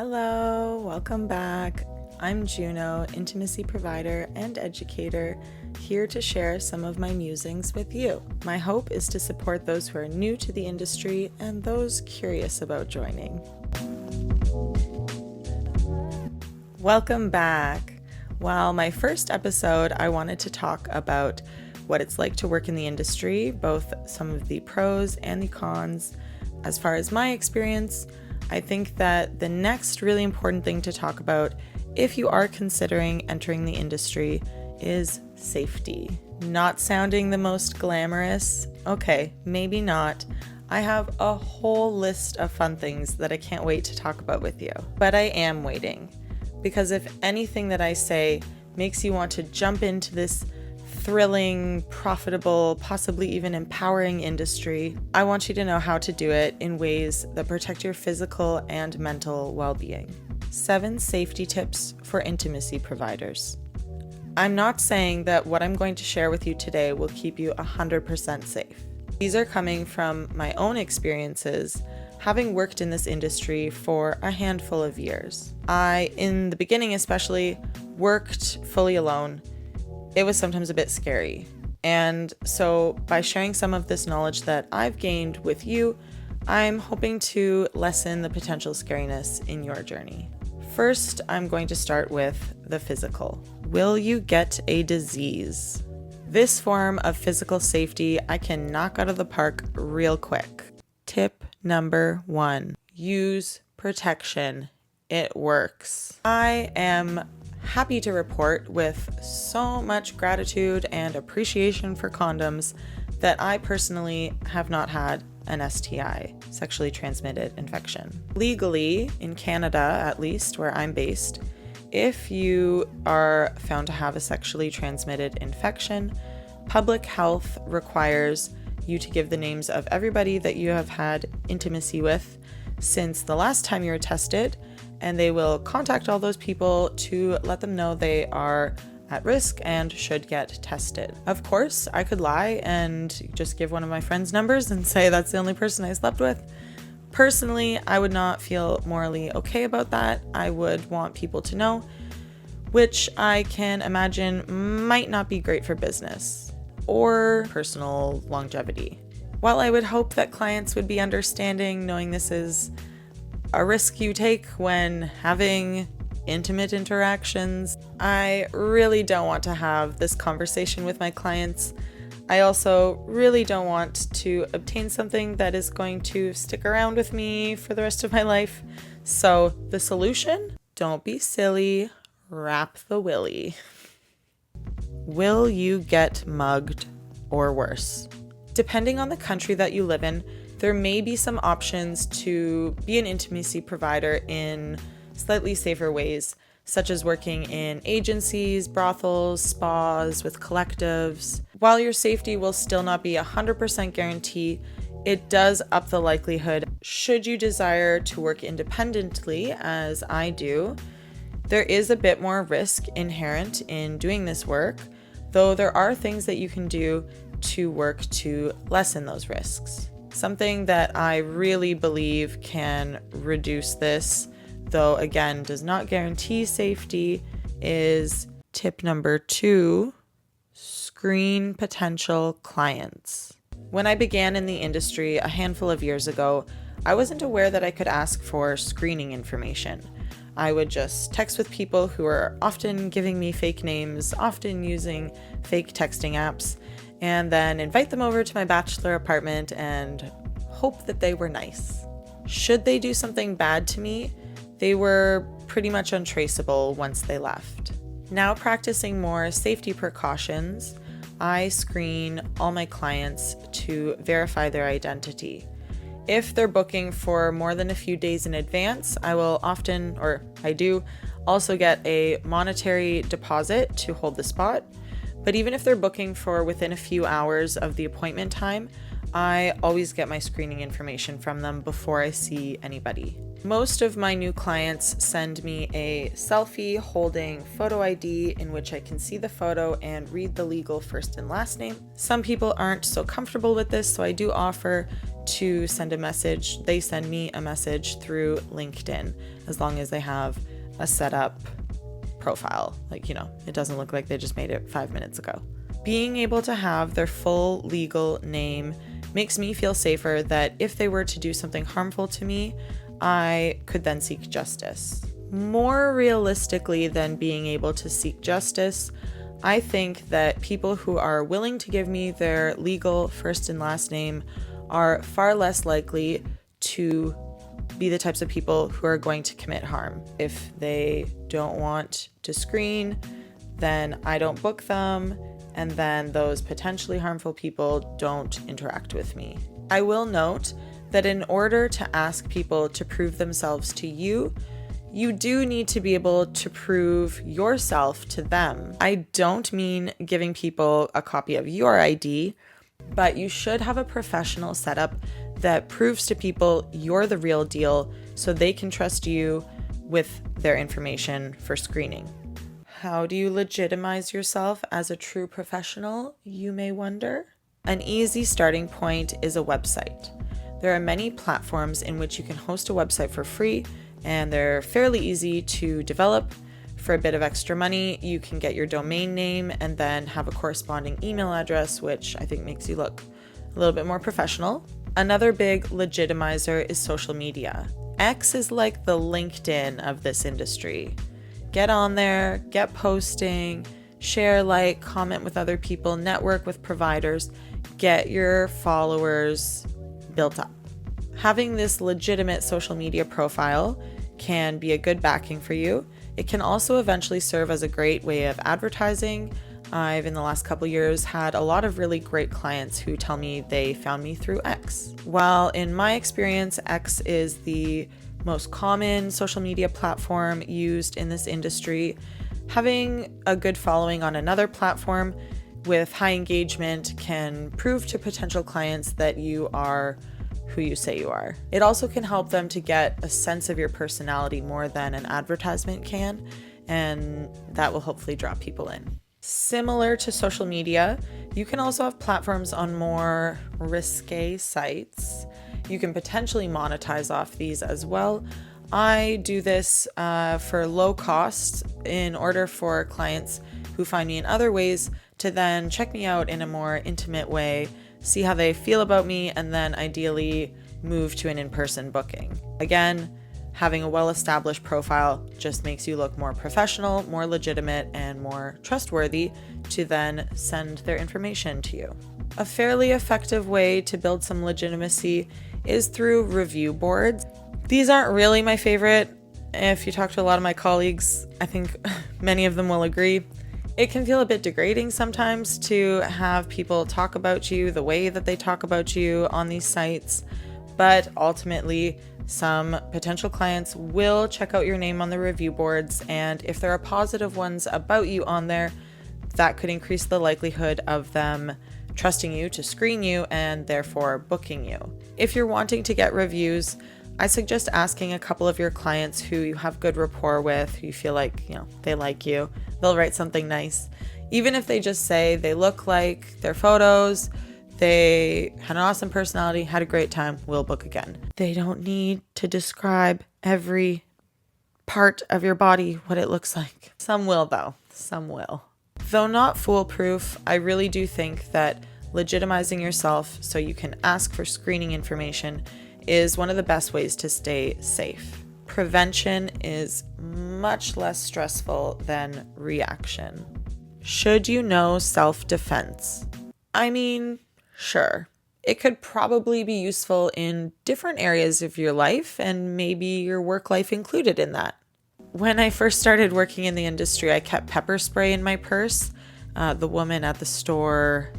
Hello, welcome back. I'm Juno, intimacy provider and educator, here to share some of my musings with you. My hope is to support those who are new to the industry and those curious about joining. Welcome back. While my first episode, I wanted to talk about what it's like to work in the industry, both some of the pros and the cons. As far as my experience, I think that the next really important thing to talk about if you are considering entering the industry is safety. Not sounding the most glamorous? Okay, maybe not. I have a whole list of fun things that I can't wait to talk about with you. But I am waiting, because if anything that I say makes you want to jump into this thrilling, profitable, possibly even empowering industry, I want you to know how to do it in ways that protect your physical and mental well-being. 7 safety tips for intimacy providers. I'm not saying that what I'm going to share with you today will keep you 100% safe. These are coming from my own experiences, having worked in this industry for a handful of years. I, in the beginning especially, worked fully alone. It was sometimes a bit scary. And so by sharing some of this knowledge that I've gained with you, I'm hoping to lessen the potential scariness in your journey. First, I'm going to start with the physical. Will you get a disease? This form of physical safety I can knock out of the park real quick. Tip number 1, use protection. It works. I am happy to report with so much gratitude and appreciation for condoms that I personally have not had an STI, sexually transmitted infection. Legally, in Canada at least, where I'm based, if you are found to have a sexually transmitted infection, public health requires you to give the names of everybody that you have had intimacy with since the last time you were tested, and they will contact all those people to let them know they are at risk and should get tested. Of course, I could lie and just give one of my friends' numbers and say that's the only person I slept with. Personally, I would not feel morally okay about that. I would want people to know, which I can imagine might not be great for business or personal longevity. While I would hope that clients would be understanding, knowing this is a risk you take when having intimate interactions, I really don't want to have this conversation with my clients. I also really don't want to obtain something that is going to stick around with me for the rest of my life. So the solution? Don't be silly, wrap the willy. Will you get mugged or worse? Depending on the country that you live in, there may be some options to be an intimacy provider in slightly safer ways, such as working in agencies, brothels, spas, with collectives. While your safety will still not be 100% guarantee, it does up the likelihood. Should you desire to work independently, as I do, there is a bit more risk inherent in doing this work, though there are things that you can do to work to lessen those risks. Something that I really believe can reduce this, though again does not guarantee safety, is tip number 2, screen potential clients. When I began in the industry a handful of years ago, I wasn't aware that I could ask for screening information. I would just text with people who are often giving me fake names, often using fake texting apps, and then invite them over to my bachelor apartment and hope that they were nice. Should they do something bad to me, they were pretty much untraceable once they left. Now practicing more safety precautions, I screen all my clients to verify their identity. If they're booking for more than a few days in advance, I will often, or I do, also get a monetary deposit to hold the spot. But even if they're booking for within a few hours of the appointment time, I always get my screening information from them before I see anybody. Most of my new clients send me a selfie holding photo ID in which I can see the photo and read the legal first and last name. Some people aren't so comfortable with this, so I do offer to send a message, they send me a message through LinkedIn, as long as they have a setup profile. Like, it doesn't look like they just made it 5 minutes ago. Being able to have their full legal name makes me feel safer that if they were to do something harmful to me, I could then seek justice. More realistically than being able to seek justice, I think that people who are willing to give me their legal first and last name are far less likely to be the types of people who are going to commit harm. If they don't want to screen, then I don't book them, and then those potentially harmful people don't interact with me. I will note that in order to ask people to prove themselves to you, you do need to be able to prove yourself to them. I don't mean giving people a copy of your ID, but you should have a professional setup that proves to people you're the real deal so they can trust you with their information for screening. How do you legitimize yourself as a true professional, you may wonder? An easy starting point is a website. There are many platforms in which you can host a website for free, and they're fairly easy to develop. For a bit of extra money, you can get your domain name and then have a corresponding email address, which I think makes you look a little bit more professional. Another big legitimizer is social media. X is like the LinkedIn of this industry. Get on there, get posting, share, like, comment with other people, network with providers, get your followers built up. Having this legitimate social media profile can be a good backing for you. It can also eventually serve as a great way of advertising. I've, in the last couple years, had a lot of really great clients who tell me they found me through X. While in my experience, X is the most common social media platform used in this industry, having a good following on another platform with high engagement can prove to potential clients that you are who you say you are. It also can help them to get a sense of your personality more than an advertisement can, and that will hopefully draw people in. Similar to social media, you can also have platforms on more risque sites. You can potentially monetize off these as well. I do this for low cost in order for clients who find me in other ways to then check me out in a more intimate way, see how they feel about me, and then ideally move to an in-person booking. Again, having a well-established profile just makes you look more professional, more legitimate, and more trustworthy to then send their information to you. A fairly effective way to build some legitimacy is through review boards. These aren't really my favorite. If you talk to a lot of my colleagues, I think many of them will agree. It can feel a bit degrading sometimes to have people talk about you the way that they talk about you on these sites, but ultimately, some potential clients will check out your name on the review boards, and if there are positive ones about you on there, that could increase the likelihood of them trusting you to screen you and therefore booking you. If you're wanting to get reviews, I suggest asking a couple of your clients who you have good rapport with, who you feel like, they like you. They'll write something nice. Even if they just say they look like their photos, they had an awesome personality, had a great time, we'll book again. They don't need to describe every part of your body, what it looks like. Some will though, some will. Though not foolproof, I really do think that legitimizing yourself so you can ask for screening information is one of the best ways to stay safe. Prevention is much less stressful than reaction. Should you know self-defense? I mean, sure. It could probably be useful in different areas of your life, and maybe your work life included in that. When I first started working in the industry, I kept pepper spray in my purse. The woman at the store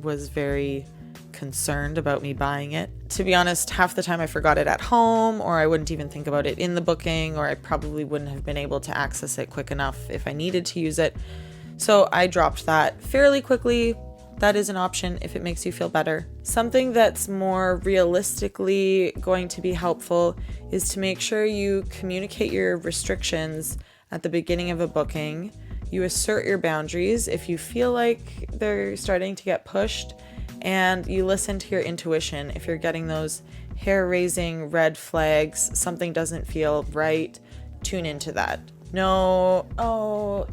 was very concerned about me buying it. To be honest, half the time I forgot it at home, or I wouldn't even think about it in the booking, or I probably wouldn't have been able to access it quick enough if I needed to use it. So I dropped that fairly quickly. That is an option if it makes you feel better. Something that's more realistically going to be helpful is to make sure you communicate your restrictions at the beginning of a booking. You assert your boundaries if you feel like they're starting to get pushed, and you listen to your intuition. If you're getting those hair-raising red flags, something doesn't feel right, tune into that. No,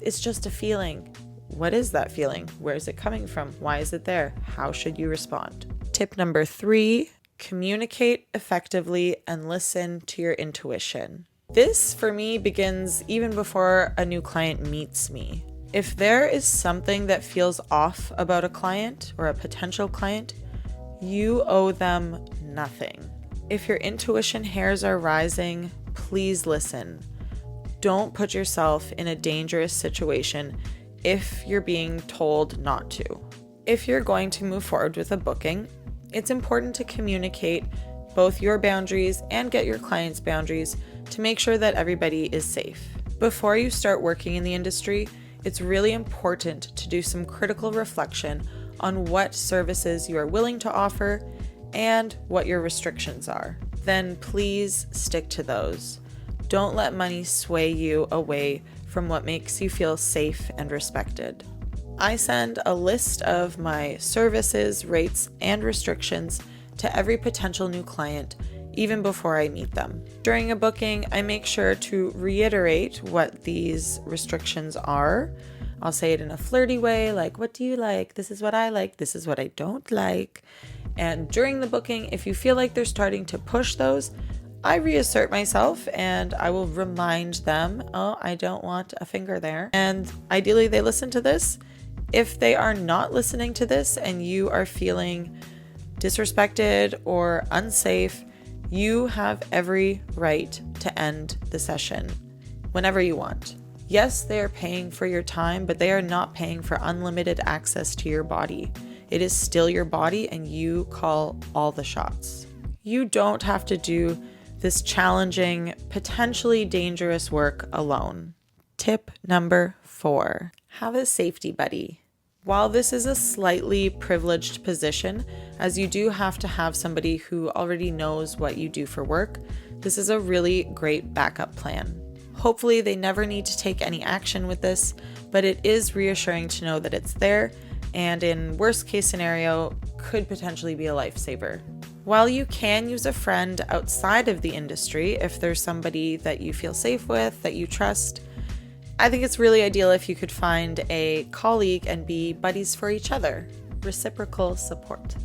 it's just a feeling. What is that feeling? Where is it coming from? Why is it there? How should you respond? Tip number 3, communicate effectively and listen to your intuition. This, for me, begins even before a new client meets me. If there is something that feels off about a client or a potential client, you owe them nothing. If your intuition hairs are rising, please listen. Don't put yourself in a dangerous situation if you're being told not to. If you're going to move forward with a booking, it's important to communicate both your boundaries and get your clients' boundaries to make sure that everybody is safe. Before you start working in the industry, it's really important to do some critical reflection on what services you are willing to offer and what your restrictions are. Then please stick to those. Don't let money sway you away from what makes you feel safe and respected. I send a list of my services, rates, and restrictions to every potential new client, even before I meet them. During a booking, I make sure to reiterate what these restrictions are. I'll say it in a flirty way, like, what do you like? This is what I like. This is what I don't like. And during the booking, if you feel like they're starting to push those, I reassert myself and I will remind them, oh, I don't want a finger there. And ideally they listen to this. If they are not listening to this and you are feeling disrespected or unsafe, you have every right to end the session whenever you want. Yes, they are paying for your time, but they are not paying for unlimited access to your body. It is still your body and you call all the shots. You don't have to do this challenging, potentially dangerous work alone. Tip number 4, have a safety buddy. While this is a slightly privileged position, as you do have to have somebody who already knows what you do for work, this is a really great backup plan. Hopefully they never need to take any action with this, but it is reassuring to know that it's there and in worst case scenario could potentially be a lifesaver. While you can use a friend outside of the industry, if there's somebody that you feel safe with, that you trust, I think it's really ideal if you could find a colleague and be buddies for each other. Reciprocal support.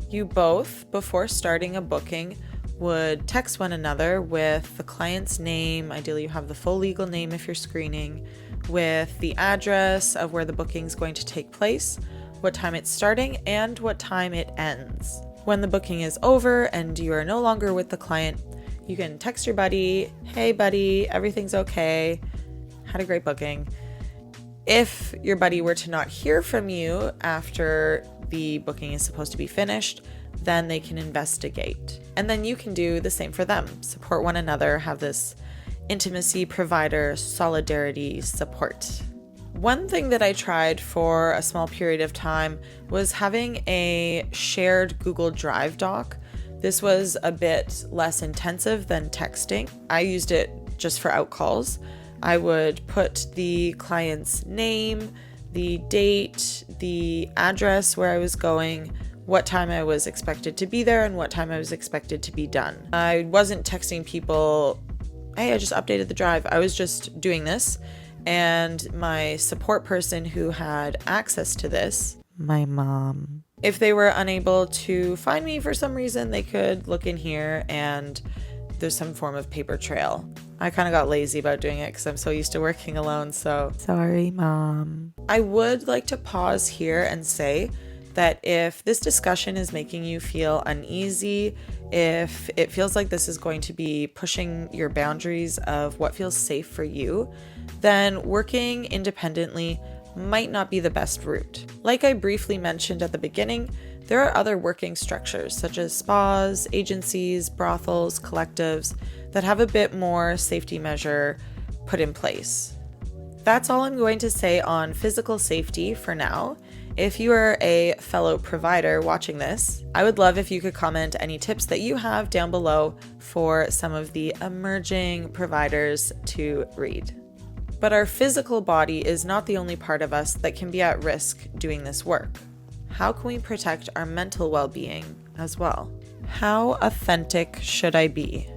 You both, before starting a booking, would text one another with the client's name. Ideally, you have the full legal name if you're screening, with the address of where the booking is going to take place, what time it's starting, and what time it ends. When the booking is over and you are no longer with the client, you can text your buddy, hey buddy, everything's okay, had a great booking. If your buddy were to not hear from you after the booking is supposed to be finished, then they can investigate. And then you can do the same for them. Support one another, have this intimacy provider solidarity support. One thing that I tried for a small period of time was having a shared Google Drive doc. This was a bit less intensive than texting. I used it just for outcalls. I would put the client's name, the date, the address where I was going, what time I was expected to be there, and what time I was expected to be done. I wasn't texting people, hey, I just updated the drive. I was just doing this. And my support person who had access to this, my mom, if they were unable to find me for some reason, they could look in here and there's some form of paper trail. I kind of got lazy about doing it because I'm so used to working alone, so sorry, Mom. I would like to pause here and say that if this discussion is making you feel uneasy, if it feels like this is going to be pushing your boundaries of what feels safe for you, then working independently might not be the best route. Like I briefly mentioned at the beginning, there are other working structures such as spas, agencies, brothels, collectives that have a bit more safety measure put in place. That's all I'm going to say on physical safety for now. If you are a fellow provider watching this, I would love if you could comment any tips that you have down below for some of the emerging providers to read. But our physical body is not the only part of us that can be at risk doing this work. how can we protect our mental well-being as well? How authentic should I be?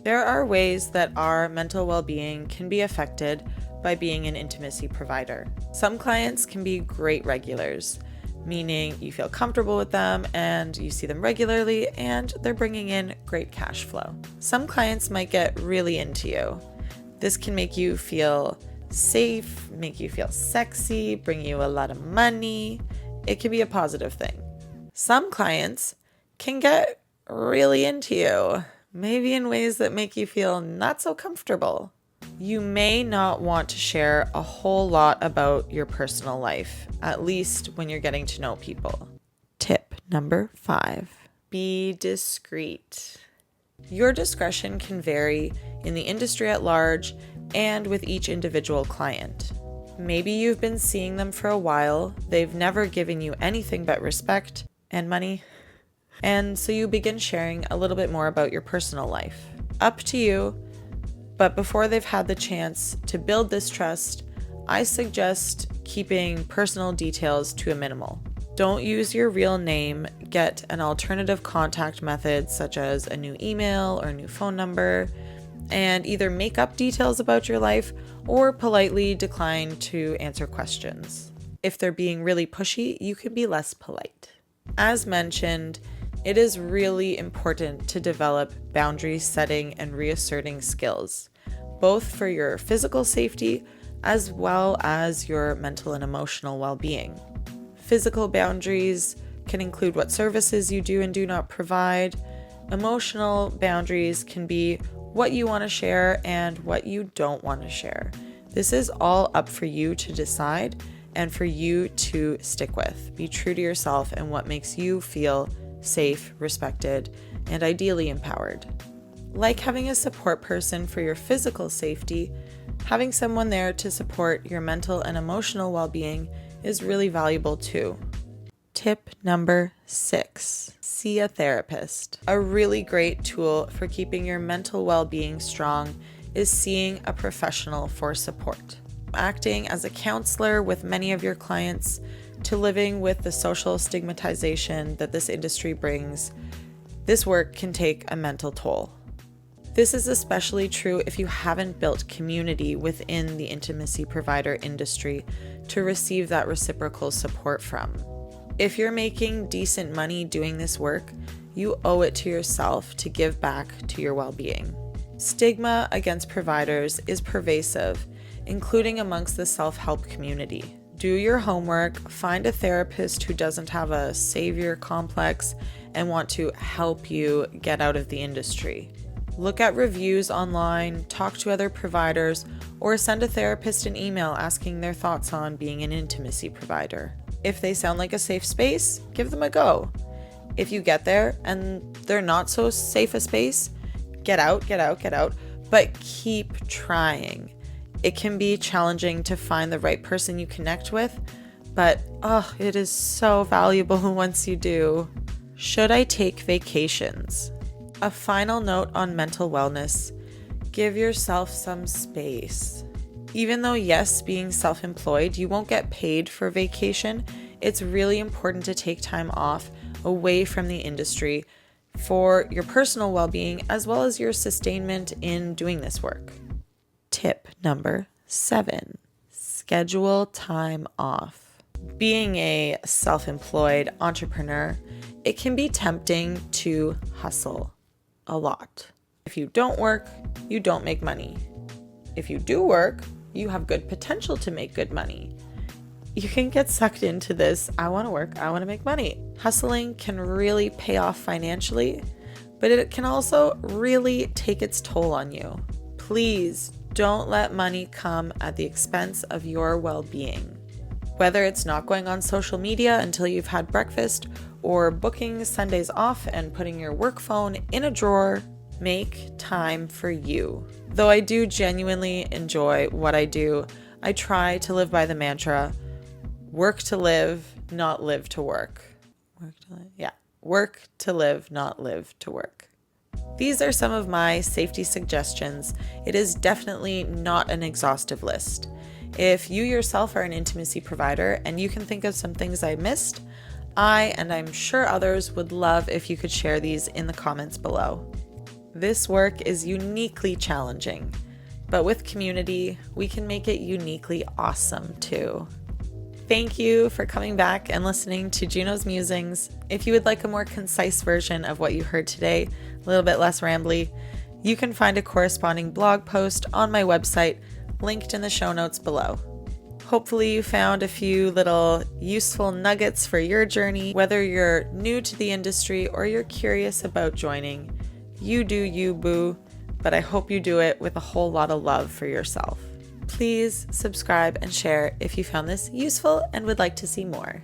There are ways that our mental well-being can be affected by being an intimacy provider. Some clients can be great regulars, meaning you feel comfortable with them and you see them regularly and they're bringing in great cash flow. Some clients might get really into you. This can make you feel safe, make you feel sexy, bring you a lot of money. It can be a positive thing. Some clients can get really into you, maybe in ways that make you feel not so comfortable. You may not want to share a whole lot about your personal life, at least when you're getting to know people. Tip number 5, be discreet. Your discretion can vary in the industry at large and with each individual client. Maybe you've been seeing them for a while, they've never given you anything but respect and money, and so you begin sharing a little bit more about your personal life. Up to you, but before they've had the chance to build this trust, I suggest keeping personal details to a minimal. Don't use your real name, get an alternative contact method such as a new email or a new phone number, and either make up details about your life or politely decline to answer questions. If they're being really pushy, you can be less polite. As mentioned, it is really important to develop boundary setting and reasserting skills, both for your physical safety as well as your mental and emotional well-being. Physical boundaries can include what services you do and do not provide. Emotional boundaries can be what you want to share and what you don't want to share. This is all up for you to decide and for you to stick with. Be true to yourself and what makes you feel safe, respected, and ideally empowered. Like having a support person for your physical safety, having someone there to support your mental and emotional well-being is really valuable too. Tip number 6, see a therapist. A really great tool for keeping your mental well-being strong is seeing a professional for support. Acting as a counselor with many of your clients to living with the social stigmatization that this industry brings, this work can take a mental toll. This is especially true if you haven't built community within the intimacy provider industry to receive that reciprocal support from. If you're making decent money doing this work, you owe it to yourself to give back to your well-being. Stigma against providers is pervasive, including amongst the self-help community. Do your homework, find a therapist who doesn't have a savior complex and want to help you get out of the industry. Look at reviews online, talk to other providers, or send a therapist an email asking their thoughts on being an intimacy provider. If they sound like a safe space, give them a go. If you get there and they're not so safe a space, get out, but keep trying. It can be challenging to find the right person you connect with, but it is so valuable once you do. Should I take vacations? A final note on mental wellness: give yourself some space. Even though, yes, being self-employed, you won't get paid for vacation, it's really important to take time off away from the industry for your personal well-being as well as your sustainment in doing this work. Tip number 7, schedule time off. Being a self-employed entrepreneur, it can be tempting to hustle a lot. If you don't work, you don't make money. If you do work, you have good potential to make good money. You can get sucked into this, I want to work, I want to make money. Hustling can really pay off financially, but it can also really take its toll on you. Please don't let money come at the expense of your well-being. Whether it's not going on social media until you've had breakfast or booking Sundays off and putting your work phone in a drawer, make time for you. Though I do genuinely enjoy what I do, I try to live by the mantra, work to live, not live to work. Work to live, not live to work. These are some of my safety suggestions. It is definitely not an exhaustive list. If you yourself are an intimacy provider and you can think of some things I missed, I, and I'm sure others, would love if you could share these in the comments below. This work is uniquely challenging, but with community, we can make it uniquely awesome too. Thank you for coming back and listening to Juno's Musings. If you would like a more concise version of what you heard today, a little bit less rambly, you can find a corresponding blog post on my website, linked in the show notes below. Hopefully you found a few little useful nuggets for your journey. Whether you're new to the industry or you're curious about joining, you do you, boo, but I hope you do it with a whole lot of love for yourself. Please subscribe and share if you found this useful and would like to see more.